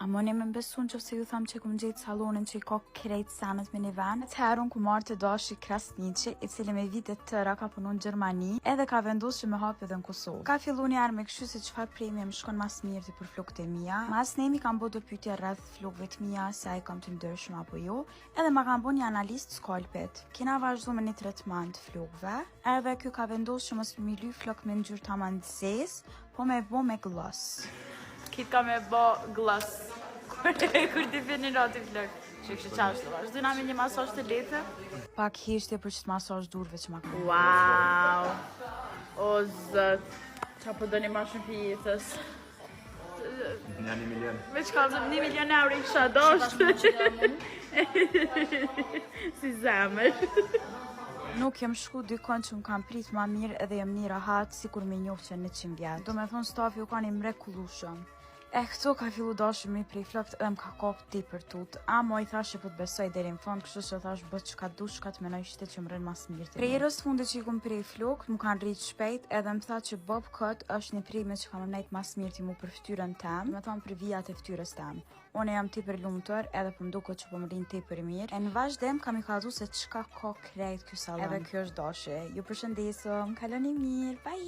A më ne me besun që se ju tham që kum gjetë salonin që i ka krejt senet me një ven. Atëherën ku marrë të dashi Krasniqi, i cili me vitet tëra ka punu në Gjermani, edhe ka vendosur që me hapi edhe në Kosovë. Ka fillu njerë me kështu se çfarë premje më shkon mas mirë për flokët e mia. Mas nemi kam bo do pyetje rreth flokëve të mia, se ai kam të ndryshëm apo jo, edhe ma kam bo një analist skalpit. Kena vazhdu me një tretman të flokëve, edhe ky ka vendosur që mos mi ly flok me ngjyrë tamam të zezë, po me bo me gloss. Kit ka me bo gloss. Kur ti vjen në rati flok. Që çfarë vazhdojna me një masazh të lehtë? Pak heshtje për ç't masazh durve që ma kam. Wow. O zot. Qa po doni ma shumë pjetës? Një 1 milion. Me që kalëzëm 1 milion euro i kësha doshtë. Si zemër. Nuk jem shku dykon që më kam prit ma mirë edhe jem një rahat si kur me njofë që 100 vjetë. Do me thonë stafi u ka një mrekullushëm. Këto ka fillu dashur mi prej flokët edhe më ka kap ti për tut. Amo i thashe po të besoj deri në fund, kështu që thash bët çka dush ka të menoj shtet që më rën mas mirë. Prej herës fundit që i kum prej flokët, më kanë rrit shpejt edhe më tha që Bob Cut është një prime që ka më nejt mas mirë ti mu për fytyrën tem, me thonë për vijat e fytyrës tem. Unë jam ti për lumëtër edhe për mduket që po më rinë ti për mirë. E në vazhdem kam i kallzu se çka ka krejt ky sallon. Edhe kjo është dashje. Ju përshëndesëm, kaloni mirë. Bye.